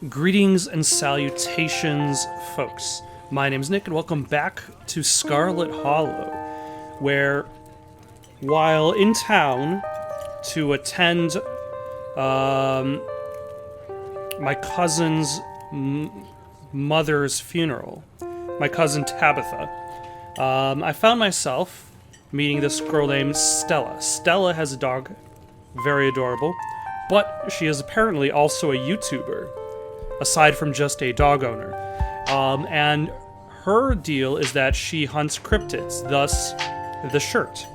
Greetings and salutations, folks. My name is Nick, and welcome back to Scarlet Hollow, where, while in town to attend my cousin's mother's funeral, my cousin Tabitha, I found myself meeting this girl named Stella. Stella has a dog, very adorable, but she is apparently also a YouTuber, aside from just a dog owner. And her deal is that she hunts cryptids, thus the shirt.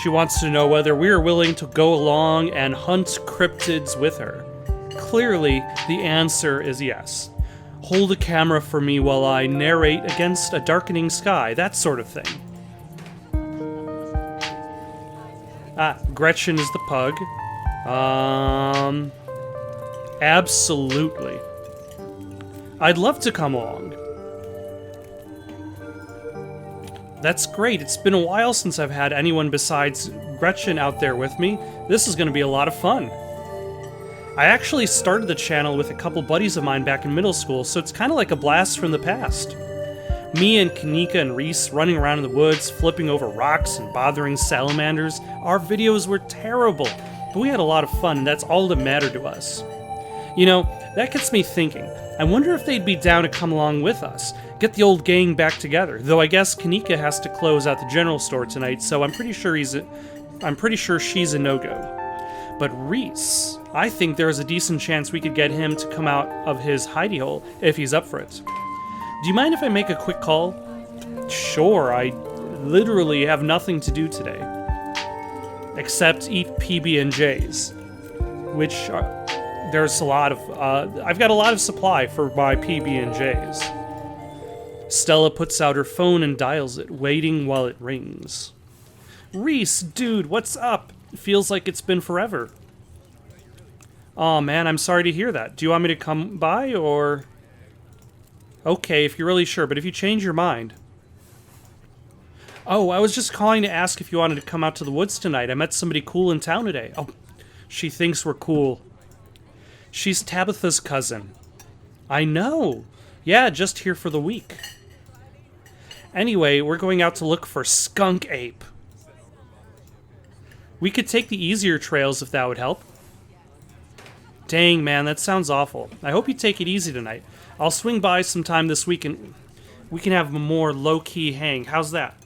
She wants to know whether we are willing to go along and hunt cryptids with her. Clearly, the answer is yes. Hold a camera for me while I narrate against a darkening sky, that sort of thing. Gretchen is the pug. Absolutely. I'd love to come along. That's great. It's been a while since I've had anyone besides Gretchen out there with me. This is going to be a lot of fun. I actually started the channel with a couple buddies of mine back in middle school, so it's kind of like a blast from the past. Me and Kanika and Reese running around in the woods, flipping over rocks and bothering salamanders. Our videos were terrible, but we had a lot of fun, and that's all that mattered to us. You know, that gets me thinking. I wonder if they'd be down to come along with us, get the old gang back together. Though I guess Kanika has to close out the general store tonight, so I'm pretty sure she's a no-go. But Reese, I think there's a decent chance we could get him to come out of his hidey hole if he's up for it. Do you mind if I make a quick call? Sure, I literally have nothing to do today. Except eat PB&Js. Which there's a lot of, I've got a lot of supply for my PB&Js. Stella puts out her phone and dials it, waiting while it rings. Reese, dude, what's up? It feels like it's been forever. Aw, man, I'm sorry to hear that. Do you want me to come by, or... Okay, if you're really sure, but if you change your mind... Oh, I was just calling to ask if you wanted to come out to the woods tonight. I met somebody cool in town today. Oh, she thinks we're cool. She's Tabitha's cousin. I know. Yeah, just here for the week. Anyway, we're going out to look for skunk ape. We could take the easier trails if that would help. Dang, man, that sounds awful. I hope you take it easy tonight. I'll swing by sometime this week and we can have a more low-key hang. How's that?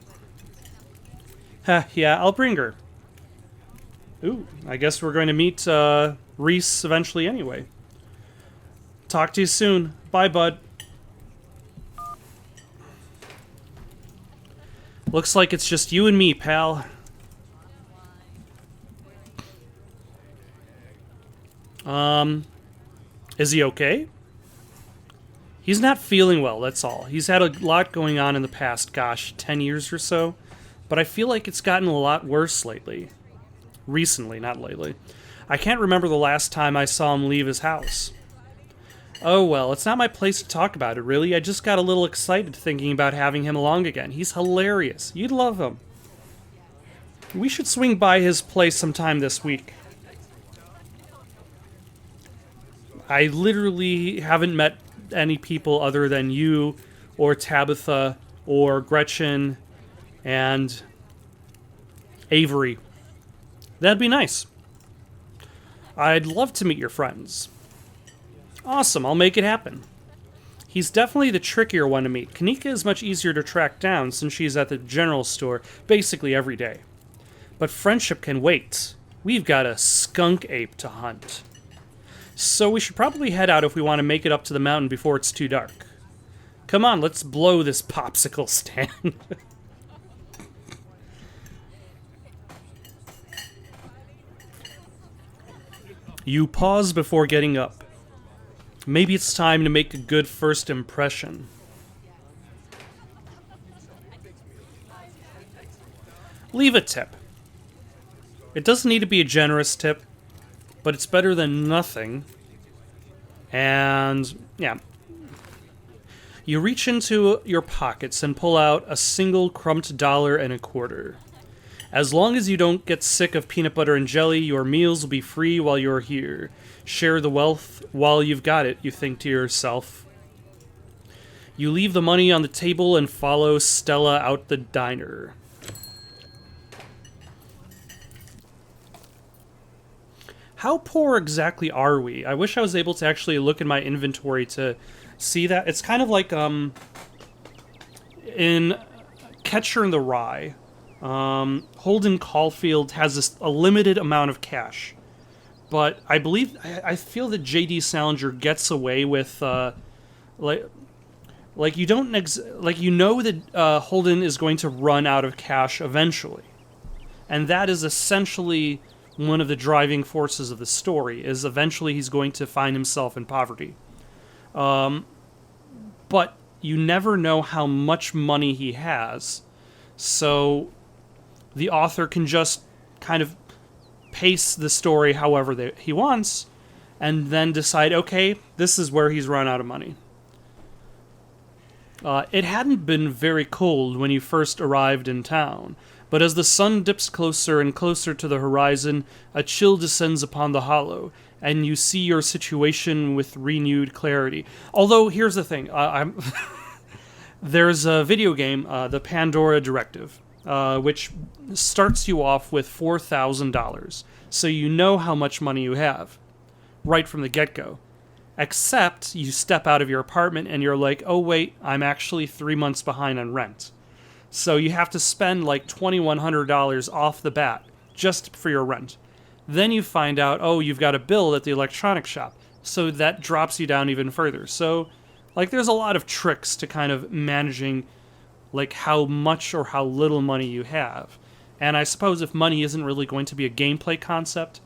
Yeah, I'll bring her. Ooh, I guess we're going to meet Reese eventually anyway. Talk to you soon. Bye, bud. Looks like it's just you and me, pal. Is he okay? He's not feeling well, that's all. He's had a lot going on in the past, 10 years or so. But I feel like it's gotten a lot worse lately. Recently, not lately. I can't remember the last time I saw him leave his house. Oh well, it's not my place to talk about it, really. I just got a little excited thinking about having him along again. He's hilarious. You'd love him. We should swing by his place sometime this week. I literally haven't met any people other than you, or Tabitha, or Gretchen, and Avery. That'd be nice. I'd love to meet your friends. Awesome, I'll make it happen. He's definitely the trickier one to meet. Kanika is much easier to track down since she's at the general store basically every day. But friendship can wait. We've got a skunk ape to hunt. So we should probably head out if we want to make it up to the mountain before it's too dark. Come on, let's blow this popsicle stand. You pause before getting up. Maybe it's time to make a good first impression. Leave a tip. It doesn't need to be a generous tip, but it's better than nothing. And, yeah. You reach into your pockets and pull out a single crumped $1.25. As long as you don't get sick of peanut butter and jelly, your meals will be free while you're here. Share the wealth while you've got it, you think to yourself. You leave the money on the table and follow Stella out the diner. How poor exactly are we? I wish I was able to actually look in my inventory to see that. It's kind of like in Catcher in the Rye. Holden Caulfield has a limited amount of cash. But I feel that J.D. Salinger gets away with, like you don't, you know that Holden is going to run out of cash eventually. And that is essentially one of the driving forces of the story, is eventually he's going to find himself in poverty. But you never know how much money he has, so the author can just kind of pace the story however he wants, and then decide, okay, this is where he's run out of money. It hadn't been very cold when you first arrived in town, but as the sun dips closer and closer to the horizon, a chill descends upon the hollow, and you see your situation with renewed clarity. Although, here's the thing. There's a video game, the Pandora Directive, which starts you off with $4,000, so you know how much money you have, right from the get-go. Except you step out of your apartment and you're like, oh wait, I'm actually 3 months behind on rent. So you have to spend like $2,100 off the bat just for your rent. Then you find out, oh, you've got a bill at the electronics shop. So that drops you down even further. So, like, there's a lot of tricks to kind of managing, like, how much or how little money you have. And I suppose if money isn't really going to be a gameplay concept,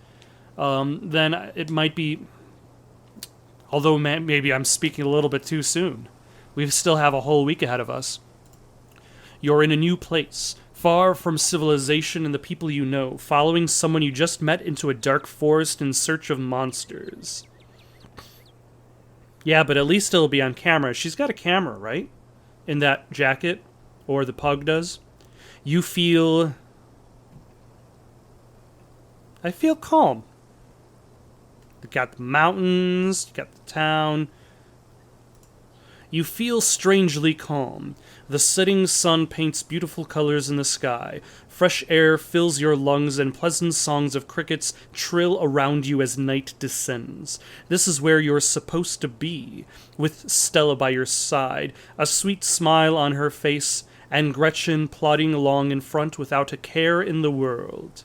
then it might be... Although maybe I'm speaking a little bit too soon. We still have a whole week ahead of us. You're in a new place, far from civilization and the people you know, following someone you just met into a dark forest in search of monsters. Yeah, but at least it'll be on camera. She's got a camera, right? In that jacket, or the pug does. You feel... I feel calm. You got the mountains, you got the town. You feel strangely calm. The setting sun paints beautiful colors in the sky. Fresh air fills your lungs and pleasant songs of crickets trill around you as night descends. This is where you're supposed to be, with Stella by your side, a sweet smile on her face, and Gretchen plodding along in front without a care in the world.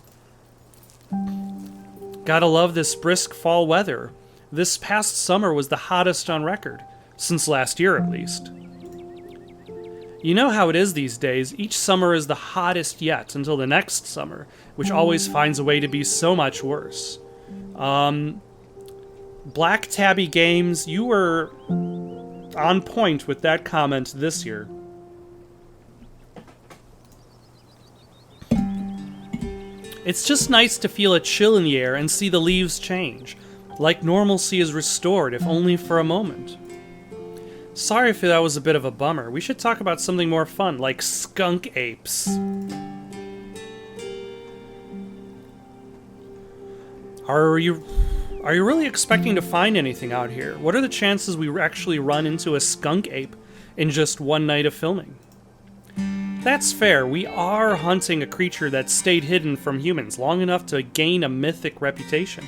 Gotta love this brisk fall weather. This past summer was the hottest on record, since last year at least. You know how it is these days, each summer is the hottest yet until the next summer, which always finds a way to be so much worse. Black Tabby Games, you were on point with that comment this year. It's just nice to feel a chill in the air and see the leaves change, like normalcy is restored, if only for a moment. Sorry if that was a bit of a bummer. We should talk about something more fun, like skunk apes. Are you really expecting to find anything out here? What are the chances we actually run into a skunk ape in just one night of filming? That's fair. We are hunting a creature that stayed hidden from humans long enough to gain a mythic reputation.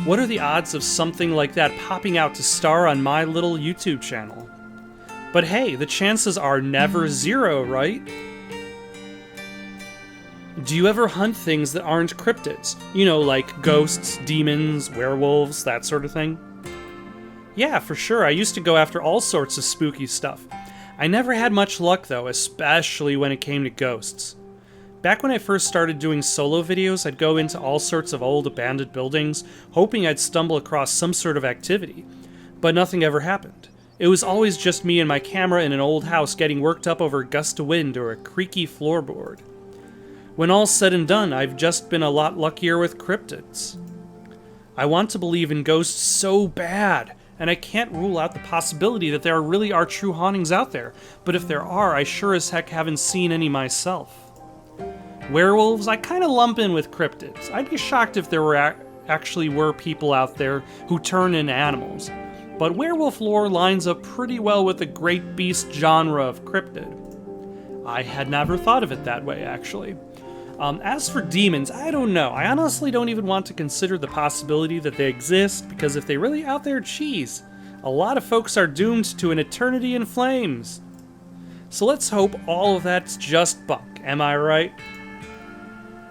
What are the odds of something like that popping out to star on my little YouTube channel? But hey, the chances are never zero, right? Do you ever hunt things that aren't cryptids? You know, like ghosts, demons, werewolves, that sort of thing? Yeah, for sure. I used to go after all sorts of spooky stuff. I never had much luck, though, especially when it came to ghosts. Back when I first started doing solo videos, I'd go into all sorts of old abandoned buildings, hoping I'd stumble across some sort of activity. But nothing ever happened. It was always just me and my camera in an old house getting worked up over a gust of wind or a creaky floorboard. When all's said and done, I've just been a lot luckier with cryptids. I want to believe in ghosts so bad, and I can't rule out the possibility that there really are true hauntings out there, but if there are, I sure as heck haven't seen any myself. Werewolves, I kind of lump in with cryptids. I'd be shocked if there were actually were people out there who turn into animals. But werewolf lore lines up pretty well with the great beast genre of cryptid. I had never thought of it that way, actually. As for demons, I don't know. I honestly don't even want to consider the possibility that they exist, because if they're really out there, geez, a lot of folks are doomed to an eternity in flames. So let's hope all of that's just bunk, am I right?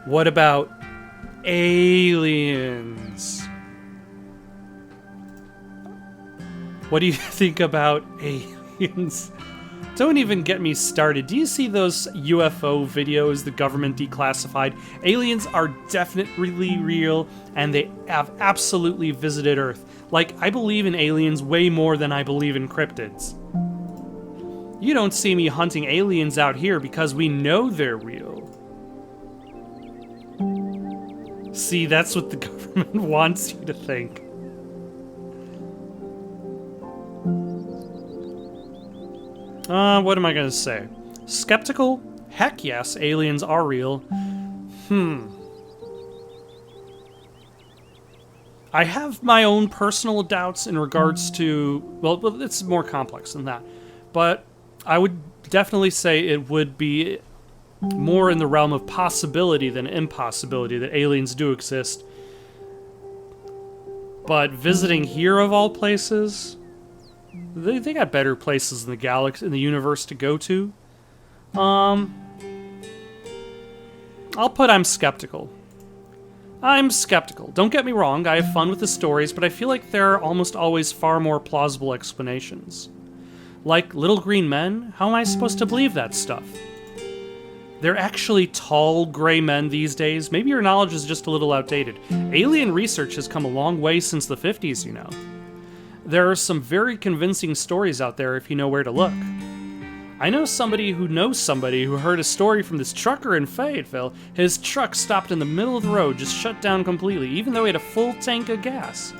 What about aliens? What do you think about aliens? Don't even get me started. Do you see those UFO videos the government declassified? Aliens are definitely real, and they have absolutely visited Earth. Like, I believe in aliens way more than I believe in cryptids. You don't see me hunting aliens out here because we know they're real. See, that's what the government wants you to think. What am I gonna say? Skeptical? Heck yes, aliens are real. I have my own personal doubts in regards to... Well, it's more complex than that. But I would definitely say it would be more in the realm of possibility than impossibility that aliens do exist. But visiting here of all places... They got better places in the galaxy, in the universe to go to. I'll put I'm skeptical. I'm skeptical. Don't get me wrong, I have fun with the stories, but I feel like there are almost always far more plausible explanations. Like little green men? How am I supposed to believe that stuff? They're actually tall gray men these days. Maybe your knowledge is just a little outdated. Alien research has come a long way since the 50s, you know. There are some very convincing stories out there if you know where to look. I know somebody who heard a story from this trucker in Fayetteville. His truck stopped in the middle of the road, just shut down completely, even though he had a full tank of gas.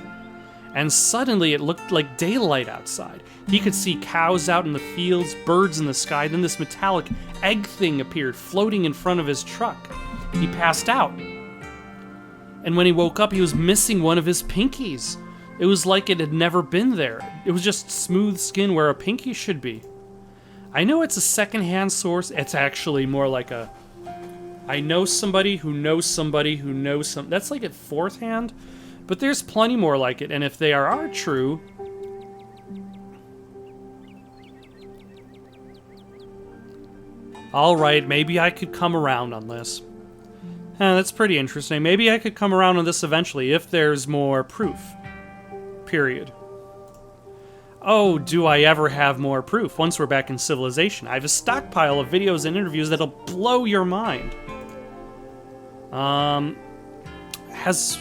And suddenly it looked like daylight outside. He could see cows out in the fields, birds in the sky, then this metallic egg thing appeared floating in front of his truck. He passed out. And when he woke up, he was missing one of his pinkies. It was like it had never been there. It was just smooth skin where a pinky should be. I know it's a secondhand source. It's actually more like a... I know somebody who knows somebody who knows some... That's like at fourth hand. But there's plenty more like it. And if they are true... Alright, maybe I could come around on this. That's pretty interesting. Maybe I could come around on this eventually if there's more proof. Period. Oh, do I ever have more proof once we're back in civilization? I have a stockpile of videos and interviews that'll blow your mind. Has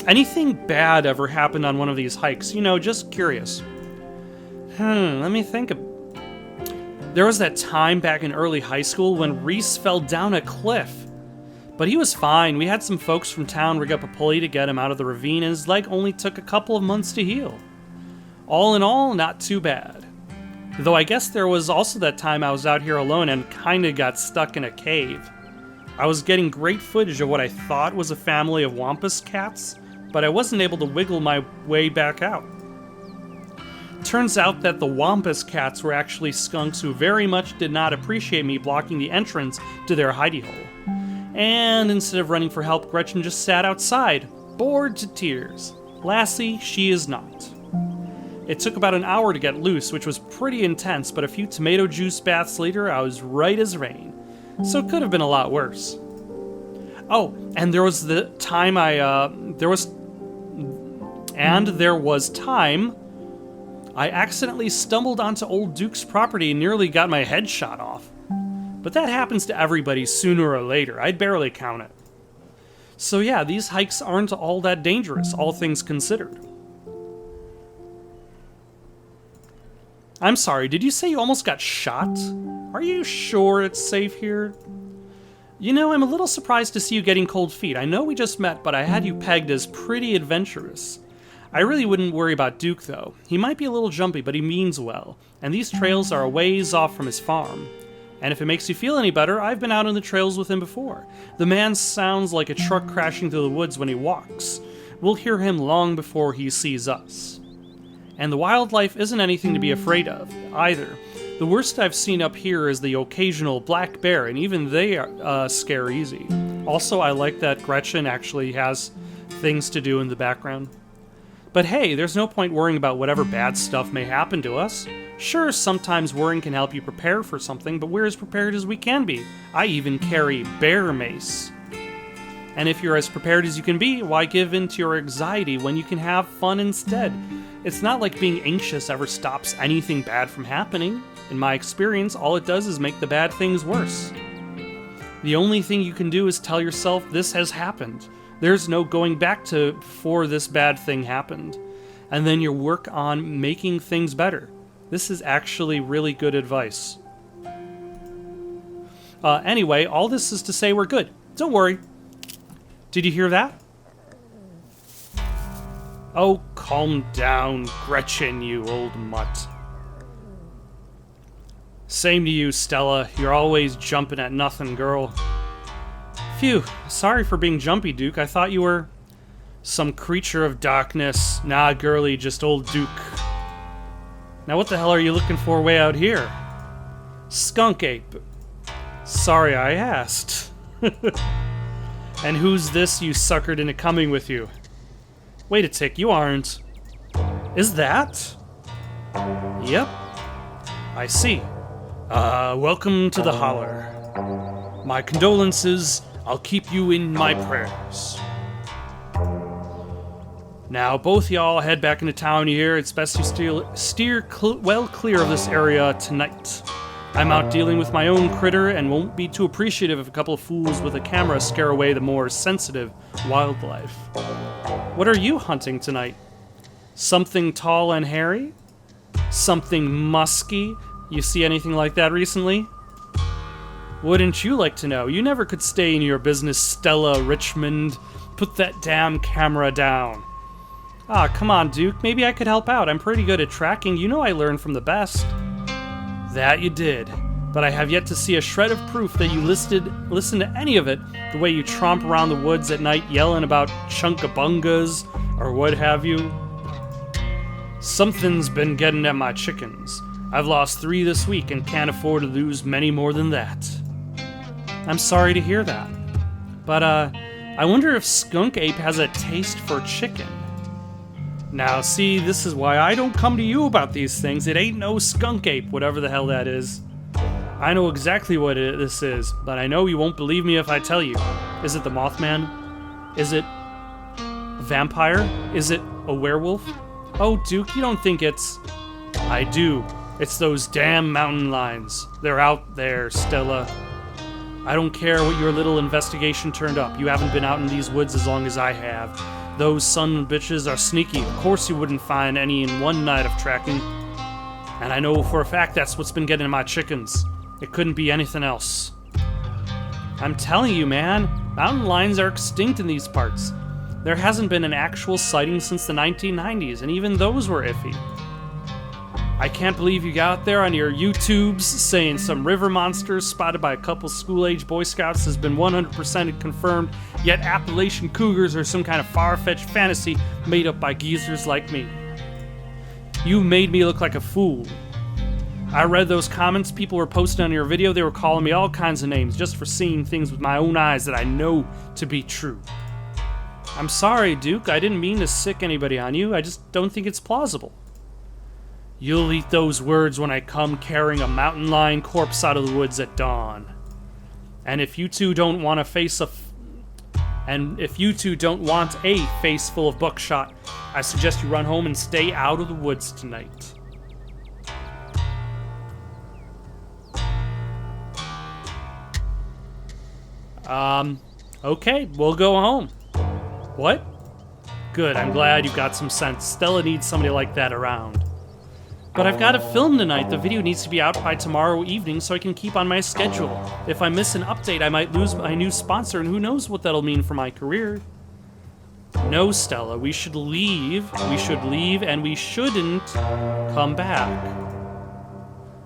anything bad ever happened on one of these hikes? You know, just curious. Let me think. There was that time back in early high school when Reese fell down a cliff. But he was fine. We had some folks from town rig up a pulley to get him out of the ravine, and his leg only took a couple of months to heal. All in all, not too bad. Though I guess there was also that time I was out here alone and kinda got stuck in a cave. I was getting great footage of what I thought was a family of wampus cats, but I wasn't able to wiggle my way back out. Turns out that the wampus cats were actually skunks who very much did not appreciate me blocking the entrance to their hidey hole. And instead of running for help, Gretchen just sat outside, bored to tears. Lassie, she is not. It took about an hour to get loose, which was pretty intense, but a few tomato juice baths later, I was right as rain. So it could have been a lot worse. Oh, and there was the time there was time I accidentally stumbled onto old Duke's property and nearly got my head shot off. But that happens to everybody sooner or later. I'd barely count it. So yeah, these hikes aren't all that dangerous, all things considered. I'm sorry, did you say you almost got shot? Are you sure it's safe here? You know, I'm a little surprised to see you getting cold feet. I know we just met, but I had you pegged as pretty adventurous. I really wouldn't worry about Duke, though. He might be a little jumpy, but he means well. And these trails are a ways off from his farm. And if it makes you feel any better, I've been out on the trails with him before. The man sounds like a truck crashing through the woods when he walks. We'll hear him long before he sees us. And the wildlife isn't anything to be afraid of, either. The worst I've seen up here is the occasional black bear, and even they scare easy. Also, I like that Gretchen actually has things to do in the background. But hey, there's no point worrying about whatever bad stuff may happen to us. Sure, sometimes worrying can help you prepare for something, but we're as prepared as we can be. I even carry bear mace. And if you're as prepared as you can be, why give in to your anxiety when you can have fun instead? It's not like being anxious ever stops anything bad from happening. In my experience, all it does is make the bad things worse. The only thing you can do is tell yourself this has happened. There's no going back to before this bad thing happened. And then you work on making things better. This is actually really good advice. Anyway, all this is to say we're good. Don't worry. Did you hear that? Oh, calm down, Gretchen, you old mutt. Same to you, Stella. You're always jumping at nothing, girl. Phew, sorry for being jumpy, Duke. I thought you were some creature of darkness. Nah, girly, just old Duke. Now what the hell are you looking for way out here? Skunk ape. Sorry I asked. And who's this you suckered into coming with you? Wait a tick, you aren't. Is that? Yep. I see. Welcome to the Holler. My condolences. I'll keep you in my prayers. Now, both y'all head back into town here. It's best you steer well clear of this area tonight. I'm out dealing with my own critter and won't be too appreciative if a couple of fools with a camera scare away the more sensitive wildlife. What are you hunting tonight? Something tall and hairy? Something musky? You see anything like that recently? Wouldn't you like to know? You never could stay in your business, Stella Richmond. Put that damn camera down. Ah, come on, Duke. Maybe I could help out. I'm pretty good at tracking. You know I learned from the best. That you did. But I have yet to see a shred of proof that you listen to any of it, the way you tromp around the woods at night yelling about chunkabungas or what have you. Something's been getting at my chickens. I've lost 3 this week and can't afford to lose many more than that. I'm sorry to hear that. But, I wonder if Skunk Ape has a taste for chicken. Now, see, this is why I don't come to you about these things. It ain't no Skunk Ape, whatever the hell that is. I know exactly what this is, but I know you won't believe me if I tell you. Is it the Mothman? Is it a vampire? Is it a werewolf? Oh, Duke, you don't think it's... I do. It's those damn mountain lions. They're out there, Stella. I don't care what your little investigation turned up. You haven't been out in these woods as long as I have. Those son of bitches are sneaky. Of course you wouldn't find any in one night of tracking. And I know for a fact that's what's been getting my chickens. It couldn't be anything else. I'm telling you, man, mountain lions are extinct in these parts. There hasn't been an actual sighting since the 1990s, and even those were iffy. I can't believe you got out there on your YouTubes saying some river monsters spotted by a couple school-age Boy Scouts has been 100% confirmed, yet Appalachian cougars are some kind of far-fetched fantasy made up by geezers like me. You made me look like a fool. I read those comments people were posting on your video. They were calling me all kinds of names just for seeing things with my own eyes that I know to be true. I'm sorry, Duke. I didn't mean to sick anybody on you. I just don't think it's plausible. You'll eat those words when I come carrying a mountain lion corpse out of the woods at dawn. And if you two don't want a face full of buckshot, I suggest you run home and stay out of the woods tonight. Okay, we'll go home. What? Good, I'm glad you got some sense. Stella needs somebody like that around. But I've got to film tonight. The video needs to be out by tomorrow evening so I can keep on my schedule. If I miss an update, I might lose my new sponsor, and who knows what that'll mean for my career. No, Stella, we should leave. We should leave, and we shouldn't come back.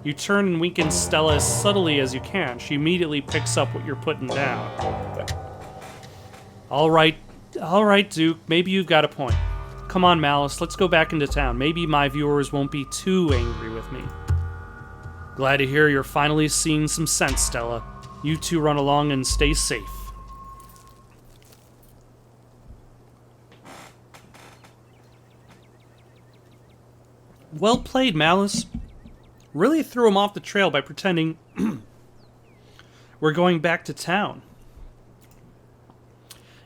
You turn and weaken Stella as subtly as you can. She immediately picks up what you're putting down. All right, Duke. Maybe you've got a point. Come on, Malice. Let's go back into town. Maybe my viewers won't be too angry with me. Glad to hear you're finally seeing some sense, Stella. You two run along and stay safe. Well played, Malice. Really threw him off the trail by pretending we're going back to town.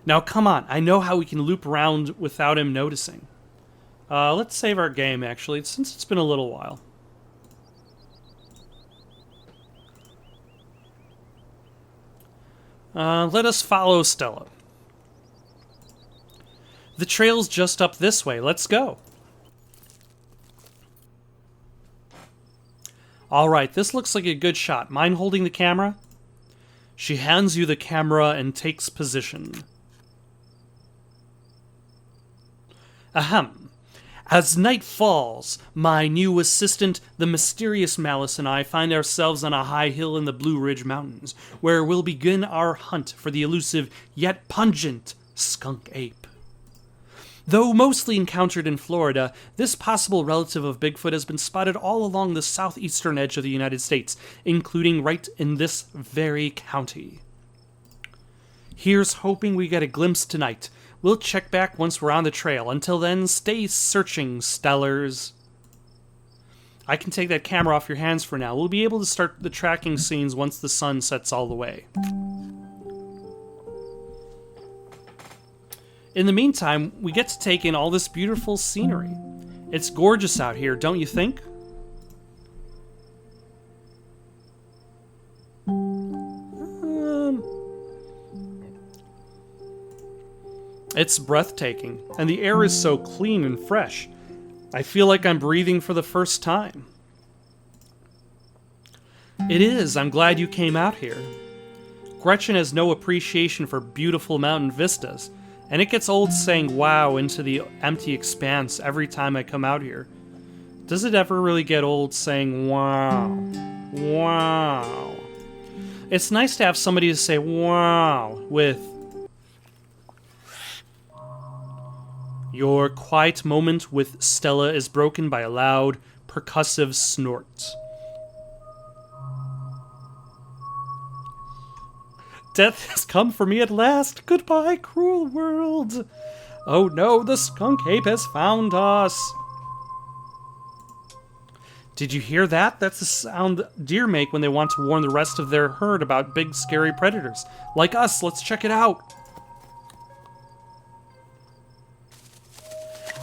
Now, come on. I know how we can loop around without him noticing. Let's save our game, actually, since it's been a little while. Let us follow Stella. The trail's just up this way. Let's go. Alright, this looks like a good shot. Mind holding the camera? She hands you the camera and takes position. Ahem. As night falls, my new assistant, the mysterious Malice, and I find ourselves on a high hill in the Blue Ridge Mountains, where we'll begin our hunt for the elusive yet pungent skunk ape. Though mostly encountered in Florida, this possible relative of Bigfoot has been spotted all along the southeastern edge of the United States, including right in this very county. Here's hoping we get a glimpse tonight. We'll check back once we're on the trail. Until then, stay searching, Stellars. I can take that camera off your hands for now. We'll be able to start the tracking scenes once the sun sets all the way. In the meantime, we get to take in all this beautiful scenery. It's gorgeous out here, don't you think? It's breathtaking, and the air is so clean and fresh. I feel like I'm breathing for the first time. It is. I'm glad you came out here. Gretchen has no appreciation for beautiful mountain vistas, and it gets old saying wow into the empty expanse every time I come out here. Does it ever really get old saying wow? Wow. It's nice to have somebody to say wow with. Your quiet moment with Stella is broken by a loud, percussive snort. Death has come for me at last. Goodbye, cruel world. Oh no, the skunk ape has found us. Did you hear that? That's the sound deer make when they want to warn the rest of their herd about big, scary predators. Like us, let's check it out.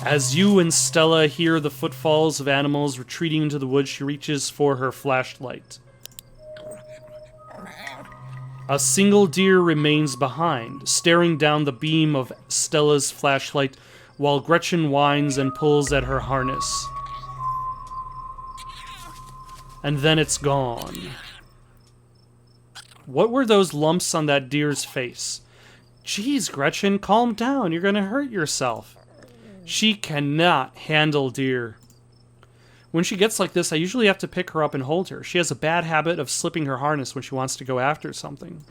As you and Stella hear the footfalls of animals retreating into the woods, she reaches for her flashlight. A single deer remains behind, staring down the beam of Stella's flashlight while Gretchen whines and pulls at her harness. And then it's gone. What were those lumps on that deer's face? Jeez, Gretchen, calm down. You're gonna hurt yourself. She cannot handle deer. When she gets like this, I usually have to pick her up and hold her. She has a bad habit of slipping her harness when she wants to go after something.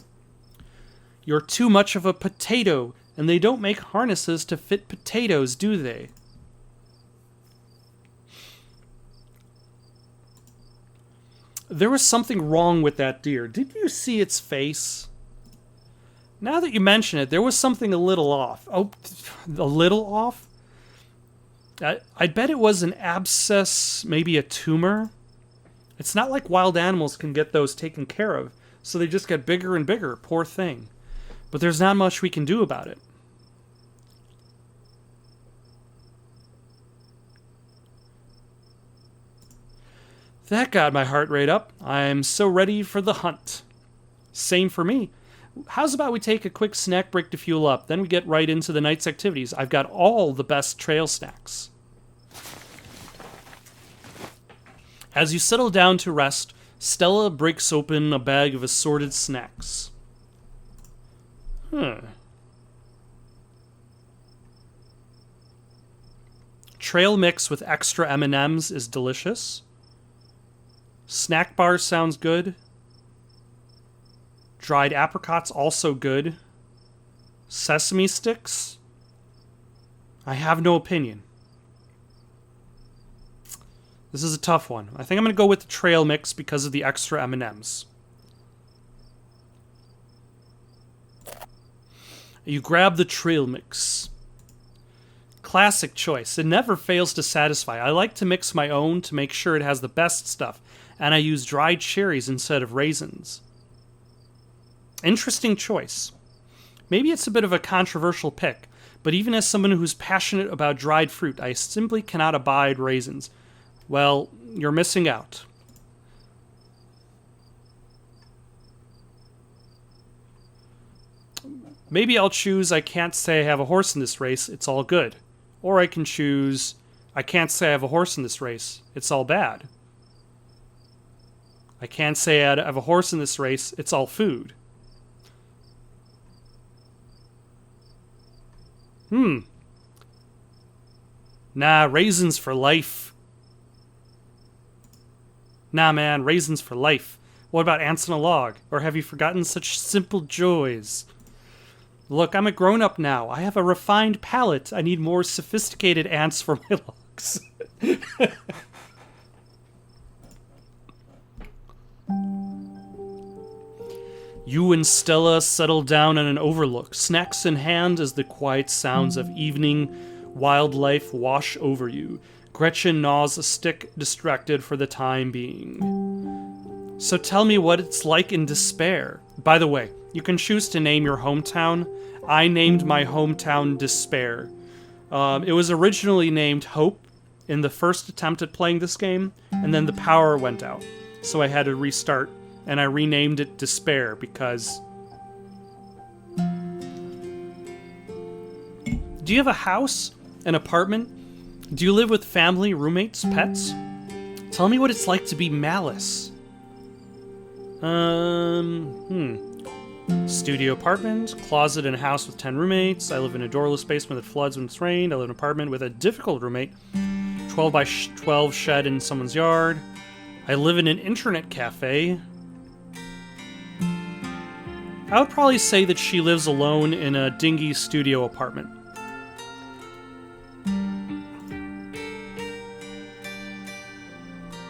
You're too much of a potato, and they don't make harnesses to fit potatoes, do they? There was something wrong with that deer. Did you see its face? Now that you mention it, there was something a little off. Oh, a little off? I bet it was an abscess, maybe a tumor. It's not like wild animals can get those taken care of, so they just get bigger and bigger, poor thing. But there's not much we can do about it. That got my heart rate up. I'm so ready for the hunt. Same for me. How's about we take a quick snack break to fuel up, then we get right into the night's activities. I've got all the best trail snacks. As you settle down to rest, Stella breaks open a bag of assorted snacks. Trail mix with extra M&Ms is delicious. Snack bars sounds good. Dried apricots also good. Sesame sticks? I have no opinion. This is a tough one. I think I'm going to go with the trail mix because of the extra M&Ms. You grab the trail mix. Classic choice. It never fails to satisfy. I like to mix my own to make sure it has the best stuff, and I use dried cherries instead of raisins. Interesting choice. Maybe it's a bit of a controversial pick, but even as someone who's passionate about dried fruit, I simply cannot abide raisins. Well, you're missing out. Maybe I'll choose I can't say I have a horse in this race, it's all good. Or I can choose I can't say I have a horse in this race, it's all bad. I can't say I have a horse in this race, it's all food. Nah, raisins for life. Nah, man, raisins for life. What about ants in a log? Or have you forgotten such simple joys? Look, I'm a grown-up now. I have a refined palate. I need more sophisticated ants for my logs. You and Stella settle down on an overlook, snacks in hand as the quiet sounds of evening wildlife wash over you. Gretchen gnaws a stick, distracted for the time being. So tell me what it's like in Despair. By the way, you can choose to name your hometown. I named my hometown Despair. It was originally named Hope in the first attempt at playing this game, and then the power went out. So I had to restart, and I renamed it Despair because... Do you have a house? An apartment? Do you live with family, roommates, pets? Tell me what it's like to be Malice. Studio apartment, closet and a house with 10 roommates. I live in a doorless basement that floods when it's rained. I live in an apartment with a difficult roommate. 12 by 12 shed in someone's yard. I live in an internet cafe. I would probably say that she lives alone in a dingy studio apartment.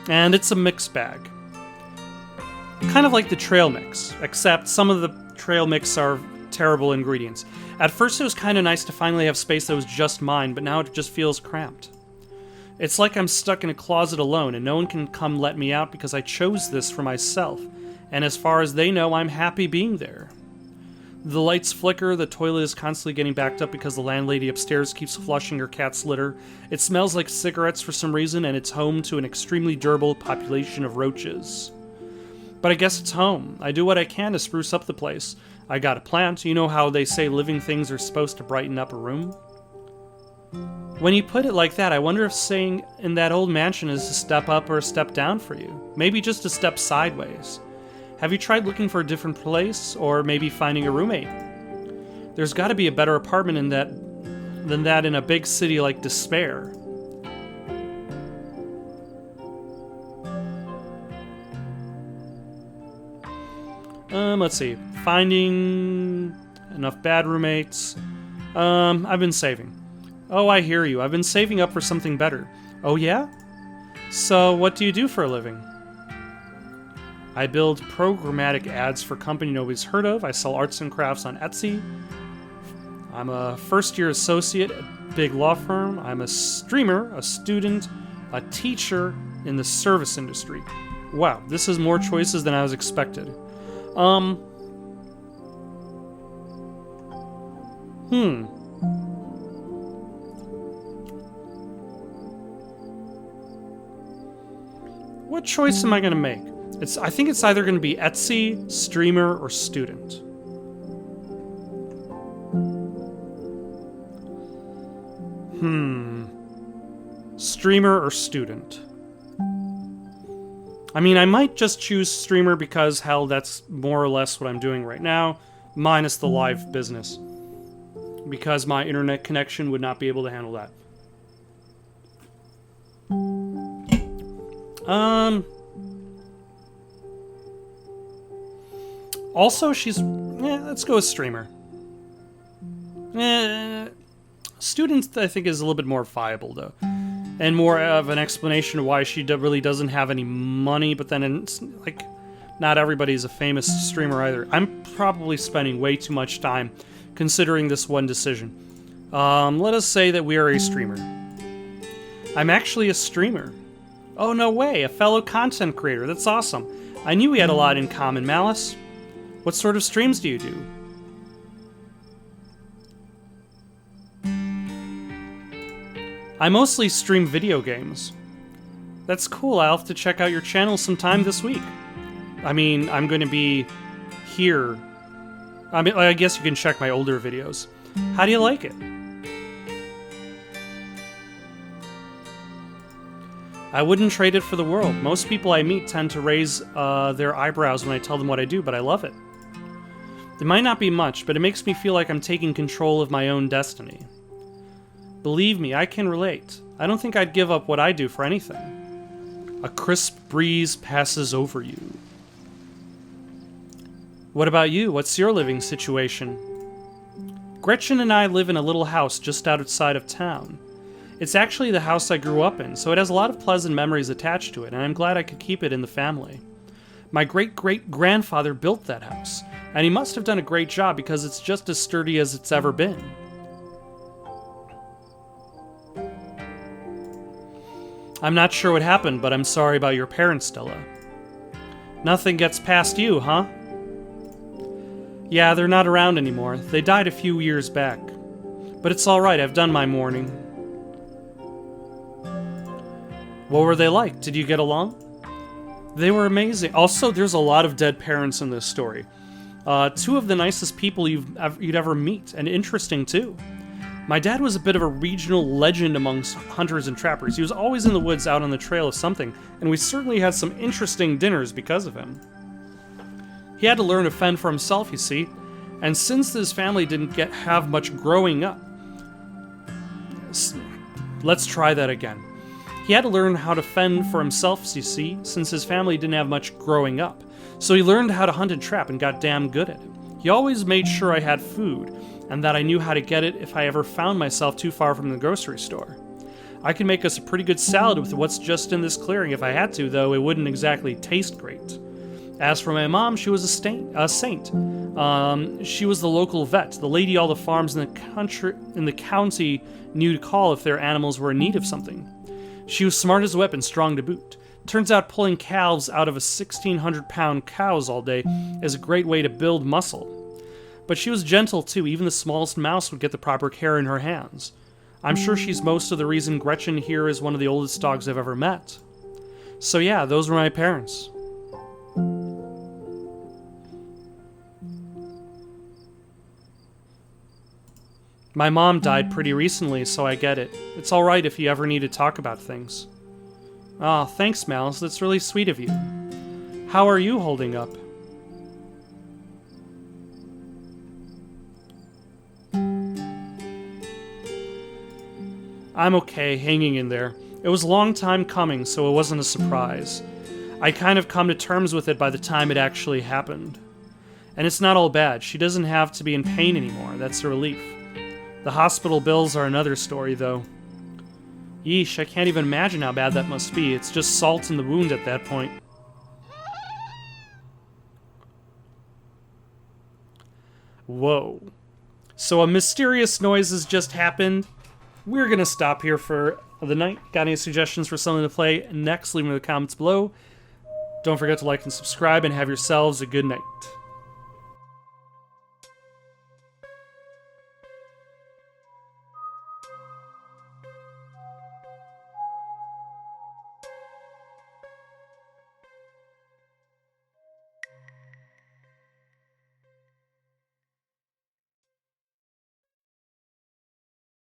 And it's a mixed bag. Kind of like the trail mix, except some of the trail mix are terrible ingredients. At first it was kind of nice to finally have space that was just mine, but now it just feels cramped. It's like I'm stuck in a closet alone, and no one can come let me out because I chose this for myself, and as far as they know, I'm happy being there. The lights flicker, the toilet is constantly getting backed up because the landlady upstairs keeps flushing her cat's litter. It smells like cigarettes for some reason, and it's home to an extremely durable population of roaches. But I guess it's home. I do what I can to spruce up the place. I got a plant. You know how they say living things are supposed to brighten up a room? When you put it like that, I wonder if staying in that old mansion is a step up or a step down for you. Maybe just a step sideways. Have you tried looking for a different place, or maybe finding a roommate? There's got to be a better apartment than that in a big city like Despair. Let's see. Finding enough bad roommates. I've been saving. Oh, I hear you. I've been saving up for something better. Oh, yeah? So, what do you do for a living? I build programmatic ads for a company nobody's heard of. I sell arts and crafts on Etsy. I'm a first-year associate at a big law firm. I'm a streamer, a student, a teacher in the service industry. Wow, this is more choices than I was expected. What choice am I going to make? I think it's either going to be Etsy, streamer, or student. Streamer or student? I mean, I might just choose streamer because, hell, that's more or less what I'm doing right now, minus the live business. Because my internet connection would not be able to handle that. Also, she's... let's go with streamer. Student, I think, is a little bit more viable, though. And more of an explanation of why she really doesn't have any money, but then it's, like, not everybody's a famous streamer either. I'm probably spending way too much time considering this one decision. Let us say that we are a streamer. I'm actually a streamer. Oh, no way, a fellow content creator. That's awesome. I knew we had a lot in common, Malice. What sort of streams do you do? I mostly stream video games. That's cool. I'll have to check out your channel sometime this week. I mean, I'm going to be here. I mean, I guess you can check my older videos. How do you like it? I wouldn't trade it for the world. Most people I meet tend to raise their eyebrows when I tell them what I do, but I love it. It might not be much, but it makes me feel like I'm taking control of my own destiny. Believe me, I can relate. I don't think I'd give up what I do for anything. A crisp breeze passes over you. What about you? What's your living situation? Gretchen and I live in a little house just outside of town. It's actually the house I grew up in, so it has a lot of pleasant memories attached to it, and I'm glad I could keep it in the family. My great-great-grandfather built that house, and he must have done a great job because it's just as sturdy as it's ever been. I'm not sure what happened, but I'm sorry about your parents, Stella. Nothing gets past you, huh? Yeah, they're not around anymore. They died a few years back. But it's alright, I've done my mourning. What were they like? Did you get along? They were amazing. Also, there's a lot of dead parents in this story. Two of the nicest people you'd ever meet, and interesting too. My dad was a bit of a regional legend amongst hunters and trappers. He was always in the woods out on the trail of something, and we certainly had some interesting dinners because of him. He had to learn to fend for himself, you see, and since his family didn't have much growing up... Let's try that again. He had to learn how to fend for himself, you see, since his family didn't have much growing up. So he learned how to hunt and trap and got damn good at it. He always made sure I had food, and that I knew how to get it if I ever found myself too far from the grocery store. I could make us a pretty good salad with what's just in this clearing if I had to, though it wouldn't exactly taste great. As for my mom, she was a saint. She was the local vet, the lady all the farms in the county knew to call if their animals were in need of something. She was smart as a whip and strong to boot. Turns out pulling calves out of a 1,600-pound cows all day is a great way to build muscle. But she was gentle too. Even the smallest mouse would get the proper care in her hands. I'm sure she's most of the reason Gretchen here is one of the oldest dogs I've ever met. So yeah, those were my parents. My mom died pretty recently, so I get it. It's alright if you ever need to talk about things. Aw, thanks, Malice. That's really sweet of you. How are you holding up? I'm okay, hanging in there. It was a long time coming, so it wasn't a surprise. I kind of come to terms with it by the time it actually happened. And it's not all bad. She doesn't have to be in pain anymore. That's a relief. The hospital bills are another story, though. Yeesh, I can't even imagine how bad that must be. It's just salt in the wound at that point. Whoa. So a mysterious noise has just happened. We're gonna stop here for the night. Got any suggestions for something to play next? Leave them in the comments below. Don't forget to like and subscribe, and have yourselves a good night.